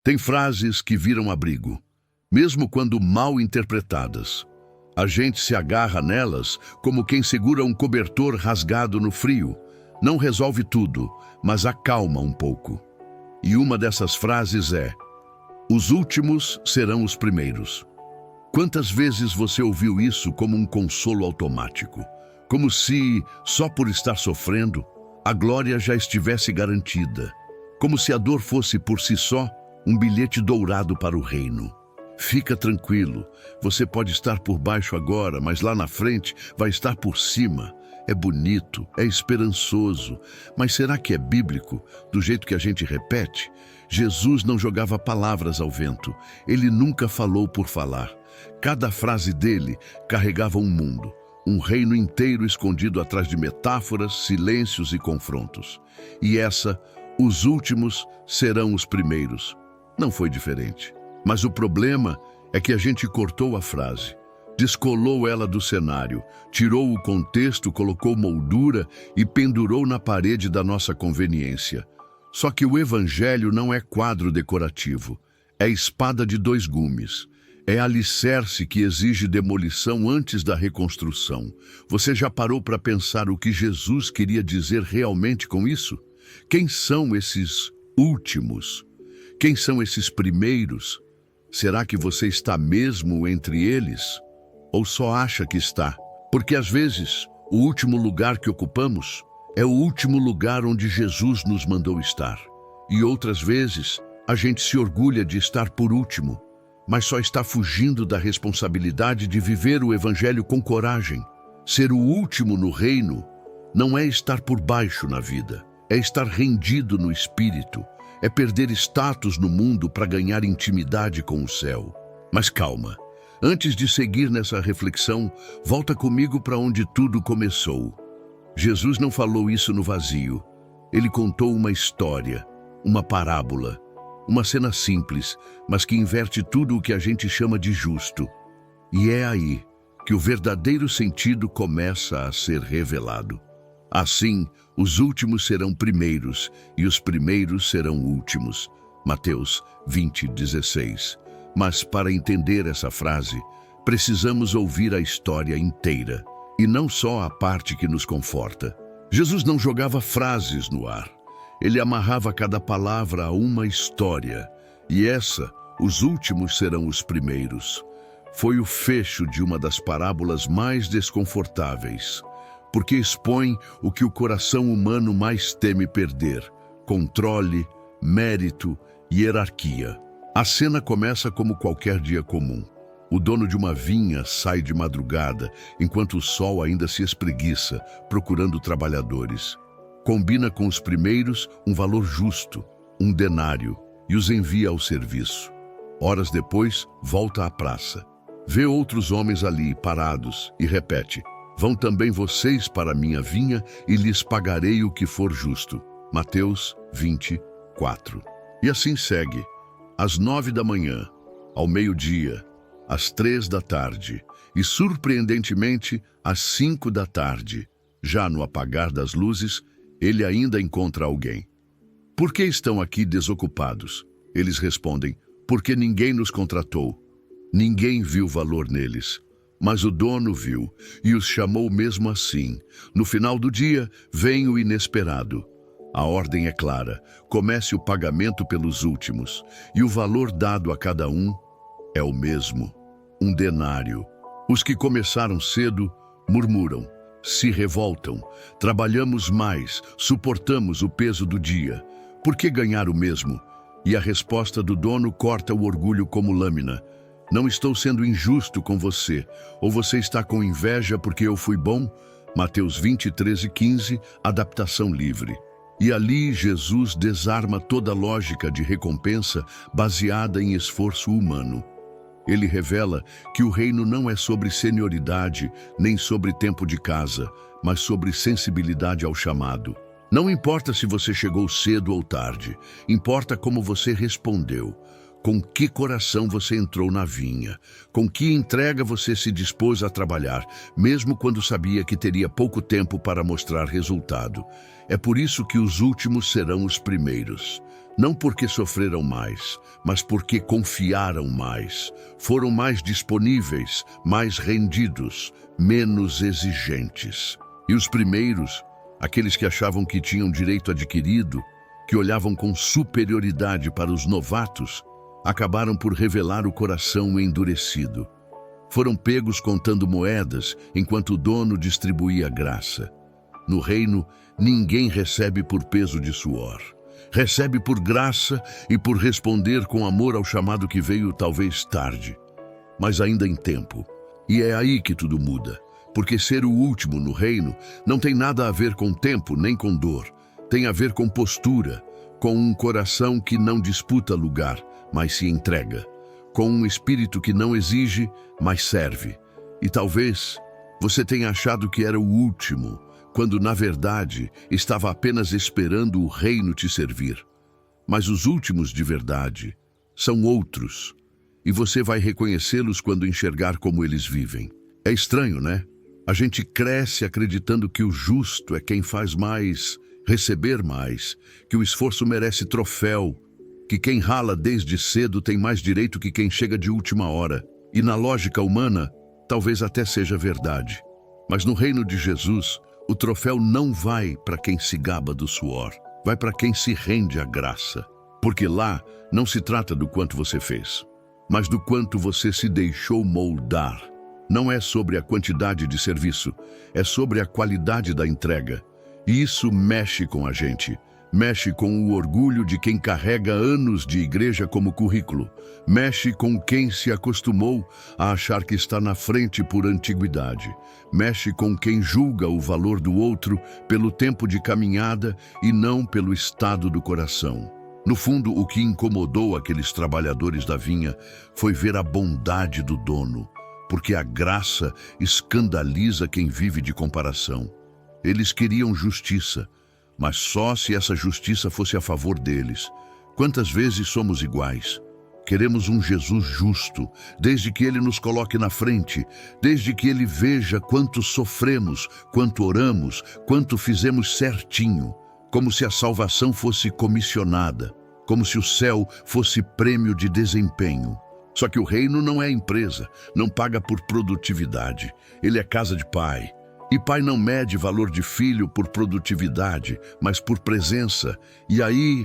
Tem frases que viram abrigo, mesmo quando mal interpretadas. A gente se agarra nelas como quem segura um cobertor rasgado no frio. Não resolve tudo, mas acalma um pouco. E uma dessas frases é: os últimos serão os primeiros. Quantas vezes você ouviu isso como um consolo automático? Como se, só por estar sofrendo, a glória já estivesse garantida. Como se a dor fosse, por si só, um bilhete dourado para o reino. Fica tranquilo, você pode estar por baixo agora, mas lá na frente vai estar por cima. É bonito, é esperançoso, mas será que é bíblico, do jeito que a gente repete? Jesus não jogava palavras ao vento, ele nunca falou por falar. Cada frase dele carregava um mundo, um reino inteiro escondido atrás de metáforas, silêncios e confrontos. E os últimos serão os primeiros. Não foi diferente. Mas o problema é que a gente cortou a frase, descolou ela do cenário, tirou o contexto, colocou moldura e pendurou na parede da nossa conveniência. Só que o evangelho não é quadro decorativo, é espada de dois gumes. É alicerce que exige demolição antes da reconstrução. Você já parou para pensar o que Jesus queria dizer realmente com isso? Quem são esses últimos? Quem são esses primeiros? Será que você está mesmo entre eles? Ou só acha que está? Porque às vezes, o último lugar que ocupamos é o último lugar onde Jesus nos mandou estar. E outras vezes, a gente se orgulha de estar por último, mas só está fugindo da responsabilidade de viver o evangelho com coragem. Ser o último no reino não é estar por baixo na vida, é estar rendido no espírito, é perder status no mundo para ganhar intimidade com o céu. Mas calma, antes de seguir nessa reflexão, volta comigo para onde tudo começou. Jesus não falou isso no vazio. Ele contou uma história, uma parábola, uma cena simples, mas que inverte tudo o que a gente chama de justo. E é aí que o verdadeiro sentido começa a ser revelado. Assim, os últimos serão primeiros e os primeiros serão últimos. Mateus 20:16. Mas para entender essa frase, precisamos ouvir a história inteira, e não só a parte que nos conforta. Jesus não jogava frases no ar. Ele amarrava cada palavra a uma história. E os últimos serão os primeiros. Foi o fecho de uma das parábolas mais desconfortáveis, porque expõe o que o coração humano mais teme perder: controle, mérito e hierarquia. A cena começa como qualquer dia comum. O dono de uma vinha sai de madrugada, enquanto o sol ainda se espreguiça, procurando trabalhadores. Combina com os primeiros um valor justo, um denário, e os envia ao serviço. Horas depois, volta à praça. Vê outros homens ali, parados, e repete: vão também vocês para a minha vinha e lhes pagarei o que for justo. Mateus 20:4. E assim segue. Às 9 da manhã, ao meio-dia, às 3 da tarde e, surpreendentemente, às 5 da tarde, já no apagar das luzes, ele ainda encontra alguém. Por que estão aqui desocupados? Eles respondem: porque ninguém nos contratou. Ninguém viu valor neles. Mas o dono viu e os chamou mesmo assim. No final do dia, vem o inesperado. A ordem é clara: comece o pagamento pelos últimos, e o valor dado a cada um é o mesmo, um denário. Os que começaram cedo murmuram, se revoltam: trabalhamos mais, suportamos o peso do dia. Por que ganhar o mesmo? E a resposta do dono corta o orgulho como lâmina: não estou sendo injusto com você, ou você está com inveja porque eu fui bom? Mateus 20:13-15, adaptação livre. E ali Jesus desarma toda lógica de recompensa baseada em esforço humano. Ele revela que o reino não é sobre senioridade, nem sobre tempo de casa, mas sobre sensibilidade ao chamado. Não importa se você chegou cedo ou tarde, importa como você respondeu. Com que coração você entrou na vinha? Com que entrega você se dispôs a trabalhar, mesmo quando sabia que teria pouco tempo para mostrar resultado? É por isso que os últimos serão os primeiros. Não porque sofreram mais, mas porque confiaram mais, foram mais disponíveis, mais rendidos, menos exigentes. E os primeiros, aqueles que achavam que tinham direito adquirido, que olhavam com superioridade para os novatos, acabaram por revelar o coração endurecido. Foram pegos contando moedas enquanto o dono distribuía graça. No reino, ninguém recebe por peso de suor. Recebe por graça e por responder com amor ao chamado que veio talvez tarde, mas ainda em tempo. E é aí que tudo muda, porque ser o último no reino não tem nada a ver com tempo nem com dor. Tem a ver com postura, com um coração que não disputa lugar, mas se entrega. Com um espírito que não exige, mas serve. E talvez você tenha achado que era o último, quando na verdade estava apenas esperando o reino te servir. Mas os últimos de verdade são outros, e você vai reconhecê-los quando enxergar como eles vivem. É estranho, né? A gente cresce acreditando que o justo é quem faz mais, receber mais, que o esforço merece troféu, que quem rala desde cedo tem mais direito que quem chega de última hora. E na lógica humana, talvez até seja verdade. Mas no reino de Jesus, o troféu não vai para quem se gaba do suor, vai para quem se rende à graça. Porque lá não se trata do quanto você fez, mas do quanto você se deixou moldar. Não é sobre a quantidade de serviço, é sobre a qualidade da entrega. E isso mexe com a gente. Mexe com o orgulho de quem carrega anos de igreja como currículo. Mexe com quem se acostumou a achar que está na frente por antiguidade. Mexe com quem julga o valor do outro pelo tempo de caminhada e não pelo estado do coração. No fundo, o que incomodou aqueles trabalhadores da vinha foi ver a bondade do dono, porque a graça escandaliza quem vive de comparação. Eles queriam justiça, mas só se essa justiça fosse a favor deles. Quantas vezes somos iguais? Queremos um Jesus justo, desde que Ele nos coloque na frente, desde que Ele veja quanto sofremos, quanto oramos, quanto fizemos certinho, como se a salvação fosse comissionada, como se o céu fosse prêmio de desempenho. Só que o reino não é empresa, não paga por produtividade, ele é casa de pai. E pai não mede valor de filho por produtividade, mas por presença. E aí,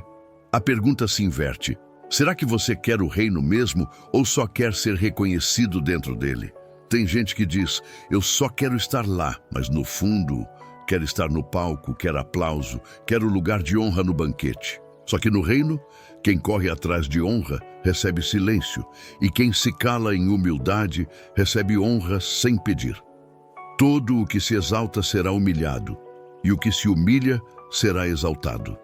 a pergunta se inverte. Será que você quer o reino mesmo ou só quer ser reconhecido dentro dele? Tem gente que diz, eu só quero estar lá, mas no fundo, quer estar no palco, quer aplauso, quer o lugar de honra no banquete. Só que no reino, quem corre atrás de honra recebe silêncio, e quem se cala em humildade recebe honra sem pedir. Todo o que se exalta será humilhado, e o que se humilha será exaltado.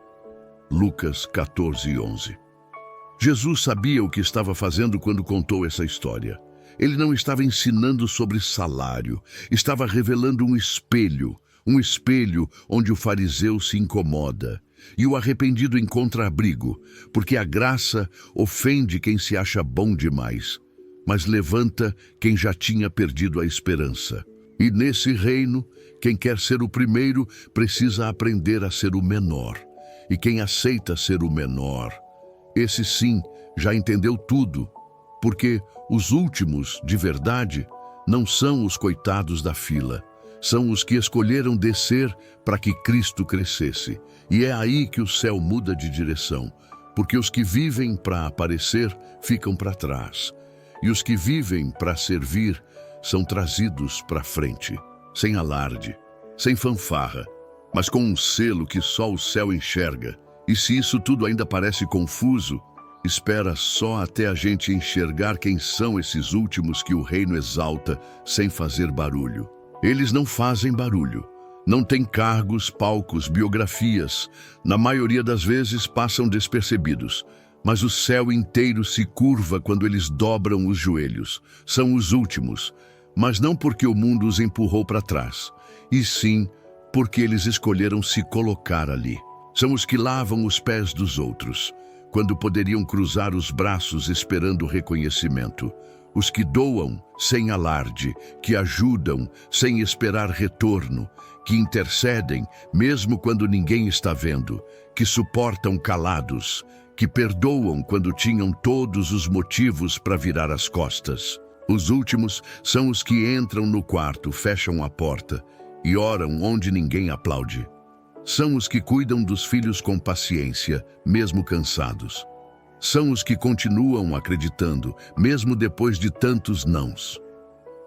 Lucas 14:11. Jesus sabia o que estava fazendo quando contou essa história. Ele não estava ensinando sobre salário, estava revelando um espelho onde o fariseu se incomoda, e o arrependido encontra abrigo, porque a graça ofende quem se acha bom demais, mas levanta quem já tinha perdido a esperança. E nesse reino, quem quer ser o primeiro precisa aprender a ser o menor. E quem aceita ser o menor, esse sim já entendeu tudo, porque os últimos, de verdade, não são os coitados da fila, são os que escolheram descer para que Cristo crescesse. E é aí que o céu muda de direção, porque os que vivem para aparecer ficam para trás, e os que vivem para servir são trazidos para frente, sem alarde, sem fanfarra, mas com um selo que só o céu enxerga. E se isso tudo ainda parece confuso, espera só até a gente enxergar quem são esses últimos que o reino exalta sem fazer barulho. Eles não fazem barulho, não têm cargos, palcos, biografias. Na maioria das vezes passam despercebidos, mas o céu inteiro se curva quando eles dobram os joelhos. São os últimos, mas não porque o mundo os empurrou para trás, e sim porque eles escolheram se colocar ali. São os que lavam os pés dos outros, quando poderiam cruzar os braços esperando reconhecimento. Os que doam sem alarde, que ajudam sem esperar retorno, que intercedem mesmo quando ninguém está vendo, que suportam calados, que perdoam quando tinham todos os motivos para virar as costas. Os últimos são os que entram no quarto, fecham a porta e oram onde ninguém aplaude. São os que cuidam dos filhos com paciência, mesmo cansados. São os que continuam acreditando, mesmo depois de tantos nãos.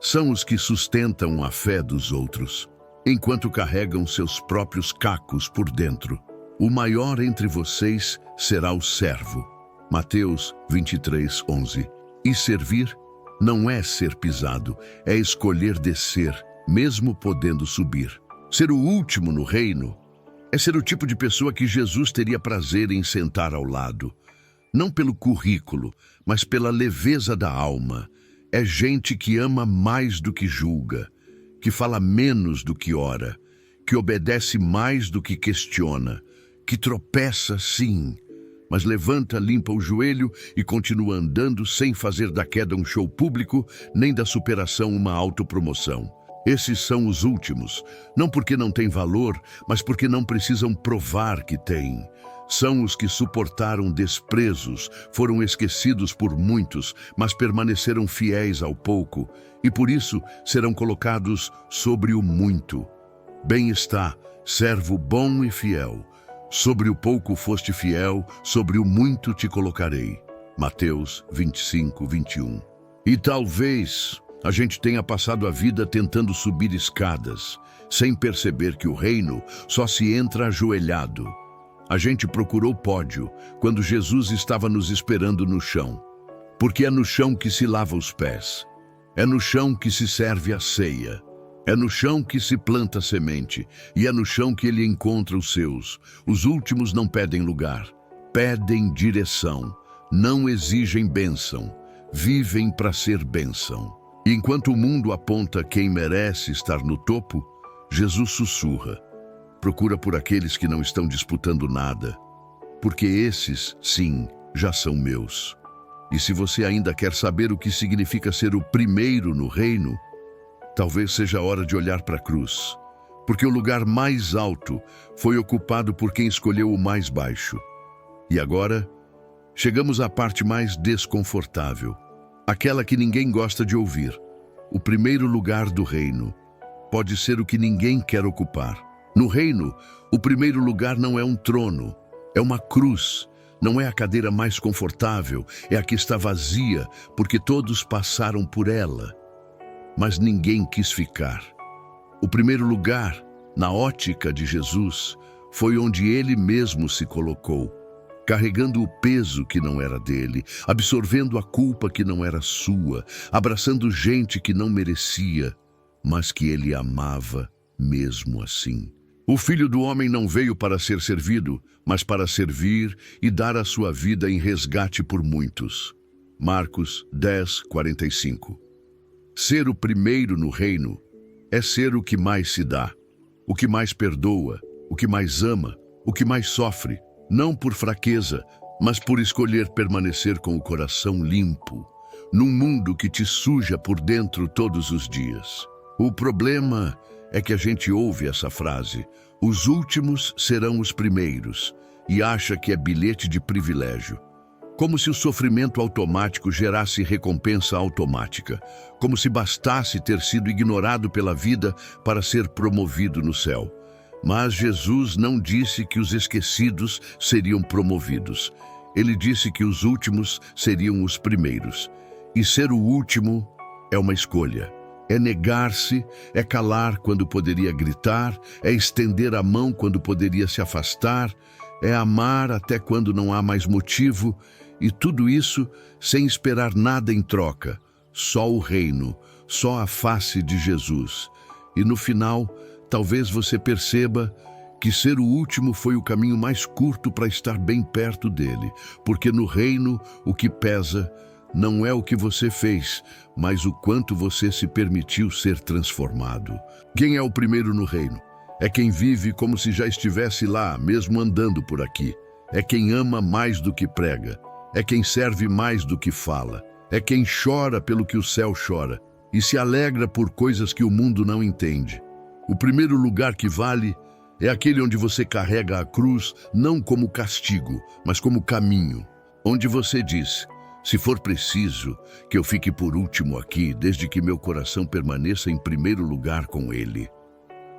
São os que sustentam a fé dos outros, enquanto carregam seus próprios cacos por dentro. O maior entre vocês será o servo. Mateus 23:11. E servir não é ser pisado, é escolher descer, mesmo podendo subir. Ser o último no reino é ser o tipo de pessoa que Jesus teria prazer em sentar ao lado. Não pelo currículo, mas pela leveza da alma. É gente que ama mais do que julga, que fala menos do que ora, que obedece mais do que questiona, que tropeça sim, mas levanta, limpa o joelho e continua andando sem fazer da queda um show público, nem da superação uma autopromoção. Esses são os últimos, não porque não têm valor, mas porque não precisam provar que têm. São os que suportaram desprezos, foram esquecidos por muitos, mas permaneceram fiéis ao pouco, e por isso serão colocados sobre o muito. Bem está, servo bom e fiel. Sobre o pouco foste fiel, sobre o muito te colocarei. Mateus 25:21. E talvez a gente tenha passado a vida tentando subir escadas, sem perceber que o reino só se entra ajoelhado. A gente procurou pódio quando Jesus estava nos esperando no chão, porque é no chão que se lava os pés, é no chão que se serve a ceia, é no chão que se planta a semente, e é no chão que ele encontra os seus. Os últimos não pedem lugar, pedem direção, não exigem bênção, vivem para ser bênção. E enquanto o mundo aponta quem merece estar no topo, Jesus sussurra: procura por aqueles que não estão disputando nada, porque esses, sim, já são meus. E se você ainda quer saber o que significa ser o primeiro no reino, talvez seja a hora de olhar para a cruz, porque o lugar mais alto foi ocupado por quem escolheu o mais baixo. E agora, chegamos à parte mais desconfortável, aquela que ninguém gosta de ouvir. O primeiro lugar do reino pode ser o que ninguém quer ocupar. No reino, o primeiro lugar não é um trono, é uma cruz. Não é a cadeira mais confortável, é a que está vazia, porque todos passaram por ela. Mas ninguém quis ficar. O primeiro lugar, na ótica de Jesus, foi onde ele mesmo se colocou, carregando o peso que não era dele, absorvendo a culpa que não era sua, abraçando gente que não merecia, mas que ele amava mesmo assim. O Filho do Homem não veio para ser servido, mas para servir e dar a sua vida em resgate por muitos. Marcos 10:45. Ser o primeiro no reino é ser o que mais se dá, o que mais perdoa, o que mais ama, o que mais sofre, não por fraqueza, mas por escolher permanecer com o coração limpo, num mundo que te suja por dentro todos os dias. O problema é que a gente ouve essa frase: os últimos serão os primeiros, e acha que é bilhete de privilégio. Como se o sofrimento automático gerasse recompensa automática, como se bastasse ter sido ignorado pela vida para ser promovido no céu. Mas Jesus não disse que os esquecidos seriam promovidos. Ele disse que os últimos seriam os primeiros. E ser o último é uma escolha. É negar-se, é calar quando poderia gritar, é estender a mão quando poderia se afastar, é amar até quando não há mais motivo, e tudo isso sem esperar nada em troca, só o reino, só a face de Jesus. E no final, talvez você perceba que ser o último foi o caminho mais curto para estar bem perto dele, porque no reino o que pesa não é o que você fez, mas o quanto você se permitiu ser transformado. Quem é o primeiro no reino? É quem vive como se já estivesse lá, mesmo andando por aqui. É quem ama mais do que prega. É quem serve mais do que fala. É quem chora pelo que o céu chora e se alegra por coisas que o mundo não entende. O primeiro lugar que vale É aquele onde você carrega a cruz não como castigo, mas como caminho. Onde você diz: se for preciso que eu fique por último aqui, desde que meu coração permaneça em primeiro lugar com Ele.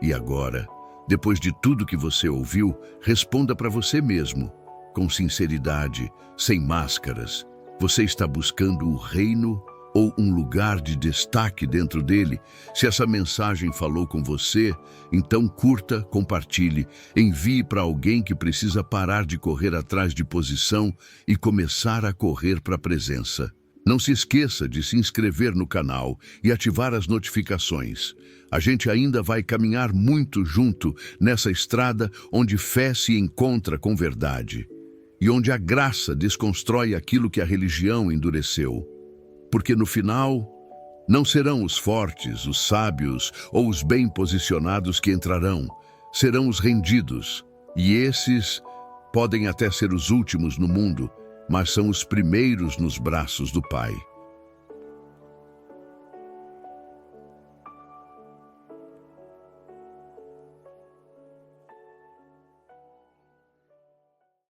E agora, depois de tudo que você ouviu, responda para você mesmo, com sinceridade, sem máscaras. Você está buscando o reino ou um lugar de destaque dentro dele? Se essa mensagem falou com você, então curta, compartilhe, envie para alguém que precisa parar de correr atrás de posição e começar a correr para a presença. Não se esqueça de se inscrever no canal e ativar as notificações. A gente ainda vai caminhar muito junto nessa estrada onde fé se encontra com verdade e onde a graça desconstrói aquilo que a religião endureceu. Porque no final, não serão os fortes, os sábios ou os bem posicionados que entrarão, serão os rendidos. E esses podem até ser os últimos no mundo, mas são os primeiros nos braços do Pai.